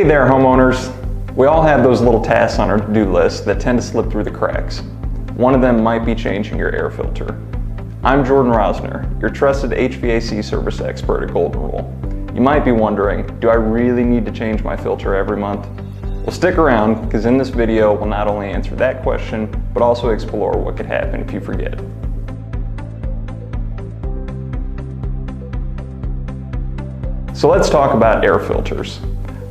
Hey there, homeowners. We all have those little tasks on our to-do list that tend to slip through the cracks. One of them might be changing your air filter. I'm Jordan Rosner, your trusted HVAC service expert at Golden Rule. You might be wondering, do I really need to change my filter every month? Well, stick around, because in this video we'll not only answer that question, but also explore what could happen if you forget. So let's talk about air filters.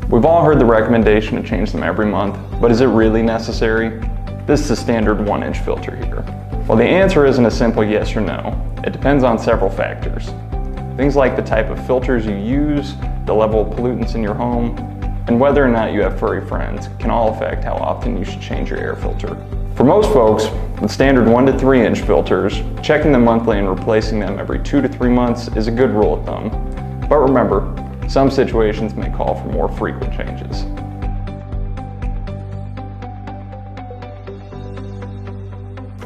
We've all heard the recommendation to change them every month, but is it really necessary? This is a standard 1-inch filter here. Well, the answer isn't a simple yes or no. It depends on several factors. Things like the type of filters you use, the level of pollutants in your home, and whether or not you have furry friends can all affect how often you should change your air filter. For most folks, with standard 1 to 3 inch filters, checking them monthly and replacing them every 2 to 3 months is a good rule of thumb. But remember, some situations may call for more frequent changes.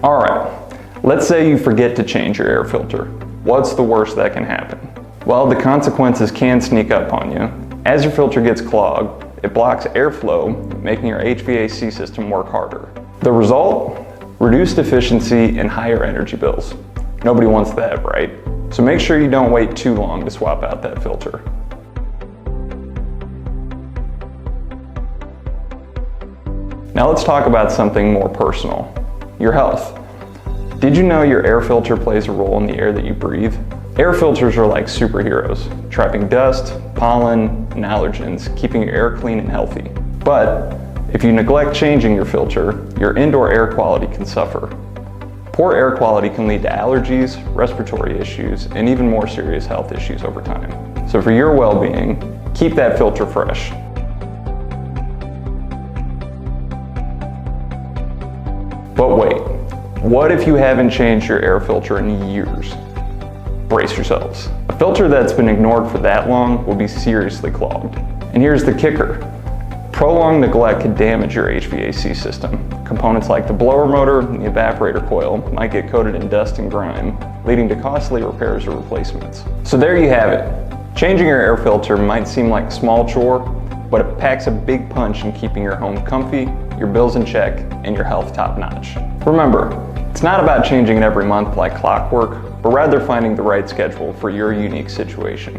Alright, let's say you forget to change your air filter. What's the worst that can happen? Well, the consequences can sneak up on you. As your filter gets clogged, it blocks airflow, making your HVAC system work harder. The result? Reduced efficiency and higher energy bills. Nobody wants that, right? So make sure you don't wait too long to swap out that filter. Now let's talk about something more personal, your health. Did you know your air filter plays a role in the air that you breathe? Air filters are like superheroes, trapping dust, pollen, and allergens, keeping your air clean and healthy. But if you neglect changing your filter, your indoor air quality can suffer. Poor air quality can lead to allergies, respiratory issues, and even more serious health issues over time. So for your well-being, keep that filter fresh. But wait, what if you haven't changed your air filter in years? Brace yourselves. A filter that's been ignored for that long will be seriously clogged. And here's the kicker. Prolonged neglect could damage your HVAC system. Components like the blower motor and the evaporator coil might get coated in dust and grime, leading to costly repairs or replacements. So there you have it. Changing your air filter might seem like a small chore, but it packs a big punch in keeping your home comfy, your bills in check, and your health top-notch. Remember, it's not about changing it every month like clockwork, but rather finding the right schedule for your unique situation.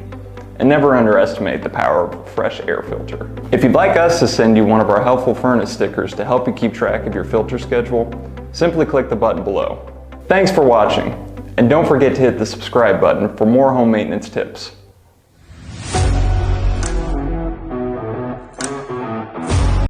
And never underestimate the power of a fresh air filter. If you'd like us to send you one of our helpful furnace stickers to help you keep track of your filter schedule, simply click the button below. Thanks for watching, and don't forget to hit the subscribe button for more home maintenance tips.